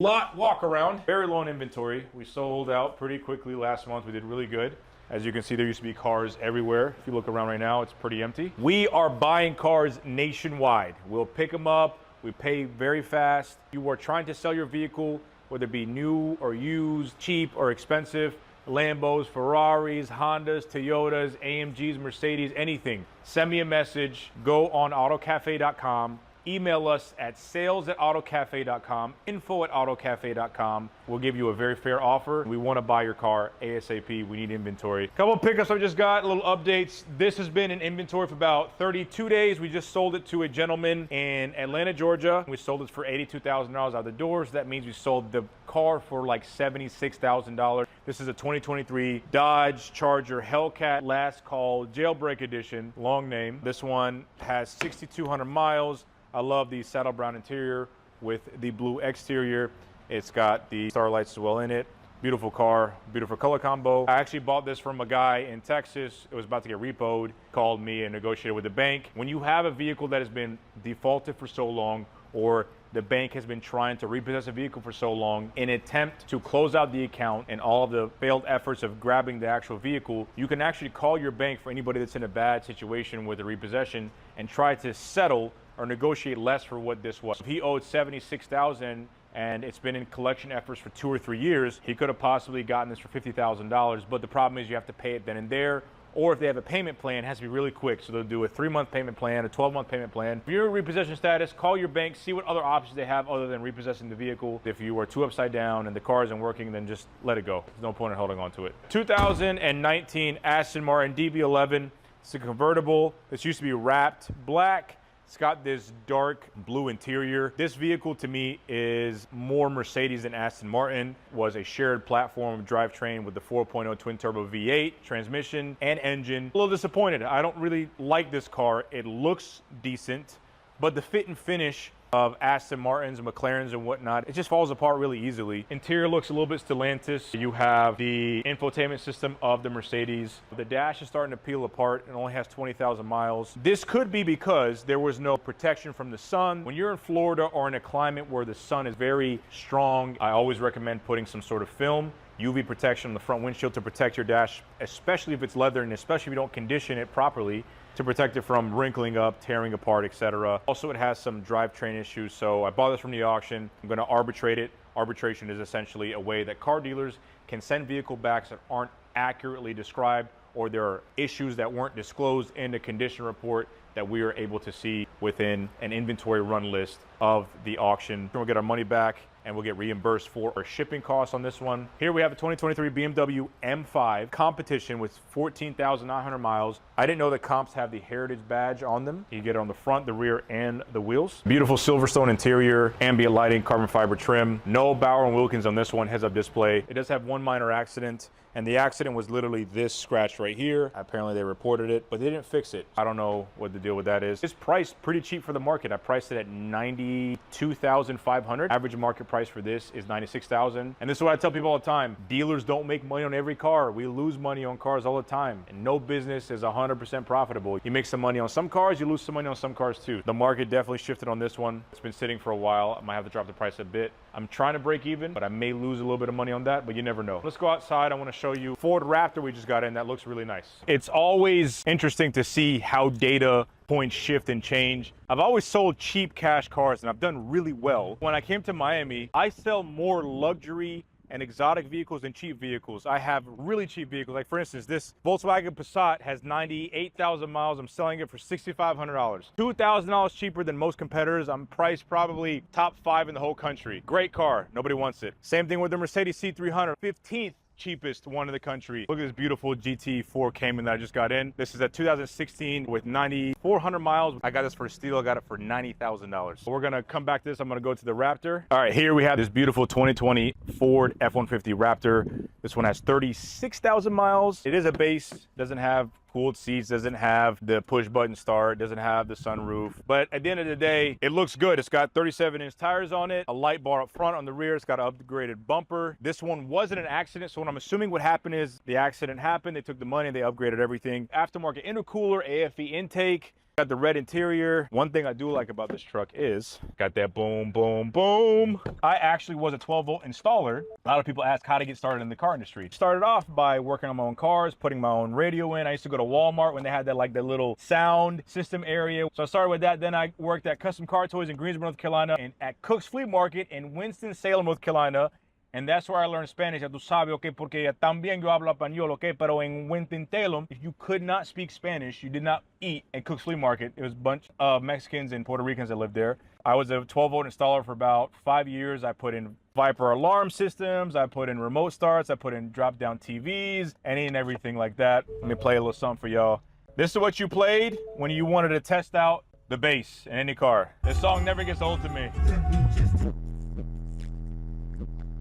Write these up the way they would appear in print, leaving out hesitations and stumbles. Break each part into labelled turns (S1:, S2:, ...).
S1: Lot walk around, very low in inventory. We sold out pretty quickly last month. We did really good. As you can see, there used to be cars everywhere. If you look around right now, it's pretty empty. We are buying cars nationwide. We'll pick them up. We pay very fast. You are trying to sell your vehicle, whether it be new or used, cheap or expensive, Lambos, Ferraris, Hondas, Toyotas, AMGs, Mercedes, anything. Send me a message. Go on autocafe.com. Email us at sales@autocafe.com, info@autocafe.com. We'll give you a very fair offer. We want to buy your car ASAP. We need inventory. Couple of pickups I just got, little updates. This has been in inventory for about 32 days. We just sold it to a gentleman in Atlanta, Georgia. We sold it for $82,000 out the doors. That means we sold the car for like $76,000. This is a 2023 Dodge Charger Hellcat, last call, Jailbreak edition, long name. This one has 6,200 miles. I love the saddle brown interior with the blue exterior. It's got the starlights as well in it. Beautiful car, beautiful color combo. I actually bought this from a guy in Texas. It was about to get repoed, called me and negotiated with the bank. When you have a vehicle that has been defaulted for so long, or the bank has been trying to repossess a vehicle for so long, in an attempt to close out the account and all of the failed efforts of grabbing the actual vehicle, you can actually call your bank for anybody that's in a bad situation with a repossession and try to settle or negotiate less for what this was. If he owed $76,000 and it's been in collection efforts for 2 or 3 years, he could have possibly gotten this for $50,000. But the problem is you have to pay it then and there. Or if they have a payment plan, it has to be really quick. So they'll do a 3-month payment plan, a 12-month payment plan. If you're in repossession status, call your bank, see what other options they have other than repossessing the vehicle. If you are too upside down and the car isn't working, then just let it go. There's no point in holding on to it. 2019 Aston Martin DB11. It's a convertible. This used to be wrapped black. It's got this dark blue interior. This vehicle to me is more Mercedes than Aston Martin. Was a shared platform drivetrain with the 4.0 twin turbo V8 transmission and engine. A little disappointed. I don't really like this car. It looks decent, but the fit and finish of Aston Martins and McLarens and whatnot, it just falls apart really easily. Interior looks a little bit Stellantis. You have the infotainment system of the Mercedes. The dash is starting to peel apart and only has 20,000 miles. This could be because there was no protection from the sun. When you're in Florida or in a climate where the sun is very strong, I always recommend putting some sort of film, UV protection on the front windshield to protect your dash, especially if it's leather and especially if you don't condition it properly, to protect it from wrinkling up, tearing apart, etc. Also, it has some drivetrain issues, so I bought this from the auction. I'm going to arbitrate it. Arbitration is essentially a way that car dealers can send vehicle backs that aren't accurately described, or there are issues that weren't disclosed in the condition report that we are able to see within an inventory run list of the auction. We'll get our money back and we'll get reimbursed for our shipping costs on this one. Here we have a 2023 BMW M5 Competition with 14,900 miles. I didn't know that comps have the heritage badge on them. You get it on the front, the rear, and the wheels. Beautiful Silverstone interior, ambient lighting, carbon fiber trim. No Bauer & Wilkins on this one, heads-up display. It does have one minor accident, and the accident was literally this scratch right here. Apparently they reported it, but they didn't fix it. I don't know what the deal with that is. It's priced pretty cheap for the market. I priced it at $92,500. Average market price for this is $96,000. And this is what I tell people all the time. Dealers don't make money on every car. We lose money on cars all the time. And no business is 100% profitable. You make some money on some cars, you lose some money on some cars too. The market definitely shifted on this one. It's been sitting for a while. I might have to drop the price a bit. I'm trying to break even, but I may lose a little bit of money on that, but you never know. Let's go outside. I want to show you Ford Raptor we just got in. That looks really nice. It's always interesting to see how data points shift and change. I've always sold cheap cash cars and I've done really well. When I came to Miami, I sell more luxury and exotic vehicles than cheap vehicles. I have really cheap vehicles. Like for instance, this Volkswagen Passat has 98,000 miles. I'm selling it for $6,500. $2,000 cheaper than most competitors. I'm priced probably top 5 in the whole country. Great car, nobody wants it. Same thing with the Mercedes C300, 15th cheapest one in the country. Look at this beautiful GT4 Cayman that I just got in. This is a 2016 with 9,400 miles. I got this for a steal. I got it for $90,000. We're gonna come back to this. I'm gonna go to the Raptor. All right, here we have this beautiful 2020 Ford F-150 Raptor. This one has 36,000 miles. It is a base, doesn't have cooled seats, doesn't have the push button start, doesn't have the sunroof, but at the end of the day it looks good. It's got 37-inch tires on it, a light bar up front. On the rear it's got an upgraded bumper. This one wasn't an accident, so what I'm assuming what happened is the accident happened, they took the money, they upgraded everything. Aftermarket intercooler, AFE intake, Got the red interior. One thing I do like about this truck is got that boom, boom, boom. I actually was a 12-volt installer. A lot of people ask how to get started in the car industry. Started off by working on my own cars, putting my own radio in. I used to go to Walmart when they had that like the little sound system area. So I started with that. Then I worked at Custom Car Toys in Greensboro, North Carolina, and at Cook's Flea Market in Winston-Salem, North Carolina. And that's where I learned Spanish. Ya tú sabes, okay, porque también yo hablo español, okay, pero en Winston-Salem, if you could not speak Spanish, you did not eat at Cook's Flea Market. It was a bunch of Mexicans and Puerto Ricans that lived there. I was a 12-volt installer for about 5 years. I put in Viper alarm systems. I put in remote starts. I put in drop-down TVs, any and everything like that. Let me play a little something for y'all. This is what you played when you wanted to test out the bass in any car. This song never gets old to me.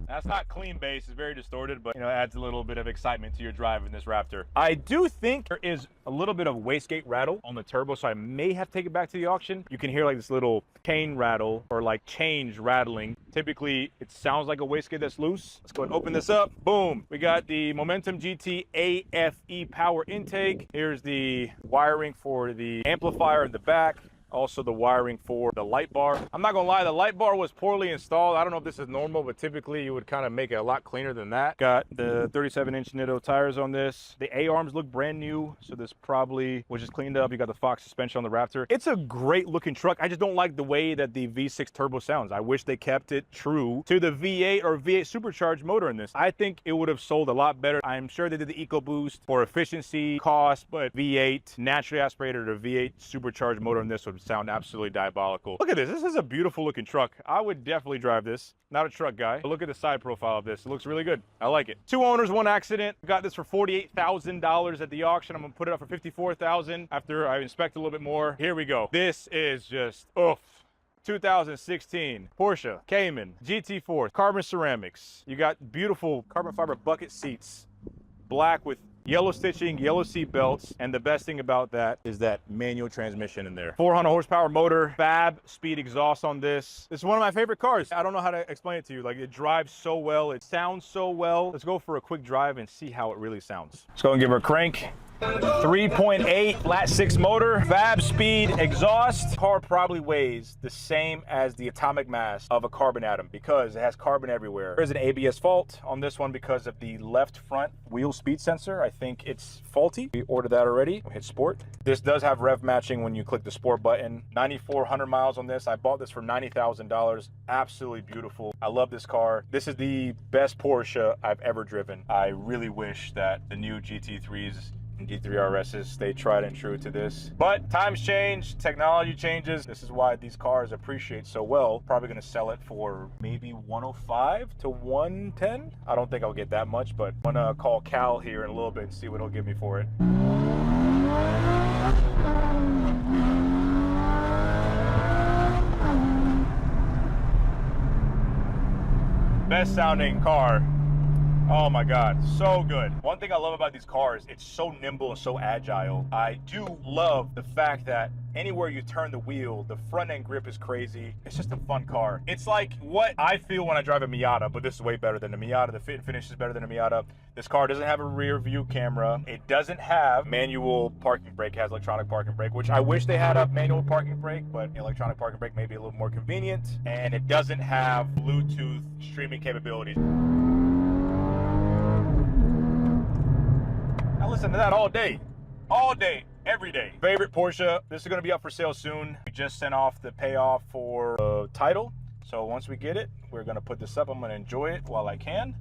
S1: That's not clean bass, it's very distorted, but you know, it adds a little bit of excitement to your drive in this Raptor. I do think there is a little bit of wastegate rattle on the turbo, so I may have to take it back to the auction. You can hear like this little chain rattle or like change rattling. Typically, it sounds like a wastegate that's loose. Let's go ahead and open this up. Boom. We got the Momentum GT AFE power intake. Here's the wiring for the amplifier in the back. Also the wiring for the light bar. I'm not gonna lie, the light bar was poorly installed. I don't know if this is normal, but typically you would kind of make it a lot cleaner than that. Got the 37-inch Nitto tires on this. The A-arms look brand new, so this probably was just cleaned up. You got the Fox suspension on the Raptor. It's a great looking truck. I just don't like the way that the V6 turbo sounds. I wish they kept it true to the V8 or V8 supercharged motor in this. I think it would have sold a lot better. I'm sure they did the EcoBoost for efficiency, cost, but V8 naturally aspirated or V8 supercharged motor in this would sound absolutely diabolical. Look at this. This is a beautiful looking truck. I would definitely drive this. Not a truck guy, but look at the side profile of this. It looks really good. I like it. 2 owners, 1 accident. Got this for $48,000 at the auction. I'm gonna put it up for $54,000 after I inspect a little bit more. Here we go. This is just oof. 2016 Porsche Cayman GT4 carbon ceramics. You got beautiful carbon fiber bucket seats, black with yellow stitching, yellow seat belts, and the best thing about that is that manual transmission in there. 400 horsepower motor, fab speed exhaust on this. This is one of my favorite cars. I don't know how to explain it to you. Like, it drives so well, it sounds so well. Let's go for a quick drive and see how it really sounds. Let's go and give her a crank. 3.8 flat 6 motor, fab speed exhaust. Car probably weighs the same as the atomic mass of a carbon atom because it has carbon everywhere. There's an ABS fault on this one because of the left front wheel speed sensor. I think it's faulty. We ordered that already. Hit sport. This does have rev matching when you click the sport button. 9,400 miles on this. I bought this for $90,000. Absolutely beautiful. I love this car. This is the best Porsche I've ever driven. I really wish that the new GT3s and GT3 RSs stay tried and true to this. But times change, technology changes. This is why these cars appreciate so well. Probably gonna sell it for maybe 105 to 110. I don't think I'll get that much, but I'm gonna call Cal here in a little bit and see what he'll give me for it. Best sounding car. Oh my God, so good. One thing I love about these cars, it's so nimble and so agile. I do love the fact that anywhere you turn the wheel, the front end grip is crazy. It's just a fun car. It's like what I feel when I drive a Miata, but this is way better than the Miata. The fit and finish is better than a Miata. This car doesn't have a rear view camera. It doesn't have manual parking brake. It has electronic parking brake, which I wish they had a manual parking brake, but electronic parking brake may be a little more convenient. And it doesn't have Bluetooth streaming capabilities. I listen to that all day, every day. Favorite Porsche. This is gonna be up for sale soon. We just sent off the payoff for title. So once we get it, we're gonna put this up. I'm gonna enjoy it while I can.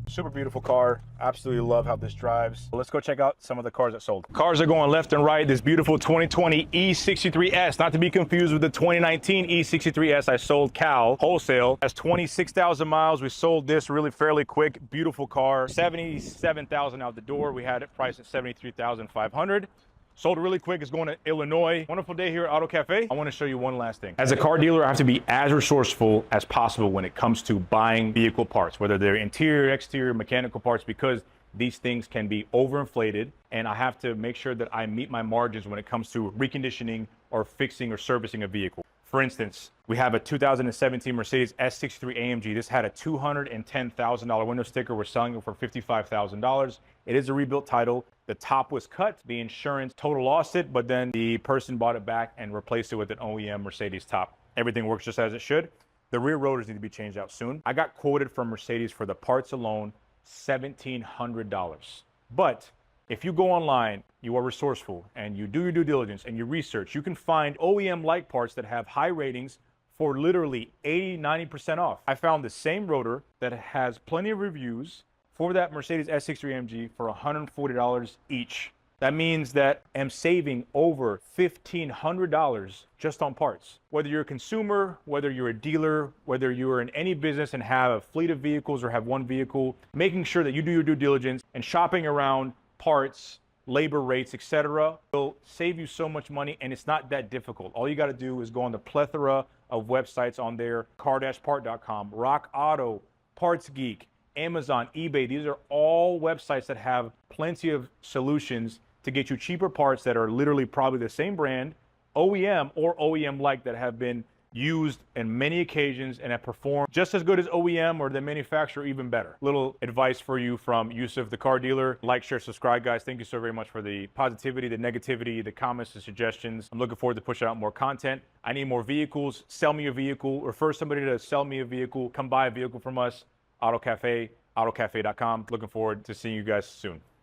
S1: Super beautiful car. Absolutely love how this drives. Let's go check out some of the cars that sold. Cars are going left and right. This beautiful 2020 E63S, not to be confused with the 2019 E63S I sold Cal wholesale. Has 26,000 miles. We sold this really fairly quick. Beautiful car. 77,000 out the door. We had it priced at 73,500. Sold really quick. It's going to Illinois. Wonderful day here at Auto Cafe. I want to show you one last thing. As a car dealer, I have to be as resourceful as possible when it comes to buying vehicle parts, whether they're interior, exterior, mechanical parts, because these things can be overinflated, and I have to make sure that I meet my margins when it comes to reconditioning or fixing or servicing a vehicle. For instance, we have a 2017 Mercedes S63 AMG. This had a $210,000 window sticker. We're selling it for $55,000. It is a rebuilt title. The top was cut. The insurance total lost it, but then the person bought it back and replaced it with an OEM Mercedes top. Everything works just as it should. The rear rotors need to be changed out soon. I got quoted from Mercedes for the parts alone, $1,700. But if you go online, you are resourceful, and you do your due diligence and you research, you can find OEM-like parts that have high ratings for literally 80–90% off. I found the same rotor that has plenty of reviews for that Mercedes S63 AMG for $140 each. That means that I'm saving over $1,500 just on parts. Whether you're a consumer, whether you're a dealer, whether you're in any business and have a fleet of vehicles or have one vehicle, making sure that you do your due diligence and shopping around parts, labor rates, etc. will save you so much money, and it's not that difficult. All you got to do is go on the plethora of websites on there, car-part.com, Rock Auto, Parts Geek, Amazon, eBay. These are all websites that have plenty of solutions to get you cheaper parts that are literally probably the same brand, OEM or OEM-like, that have been used in many occasions and have performed just as good as OEM or the manufacturer, even better. Little advice for you from Yusuf, the car dealer. Like, share, subscribe, guys. Thank you so very much for the positivity, the negativity, the comments, the suggestions. I'm looking forward to pushing out more content. I need more vehicles. Sell me a vehicle. Refer somebody to sell me a vehicle. Come buy a vehicle from us. Auto Cafe, autocafe.com. Looking forward to seeing you guys soon.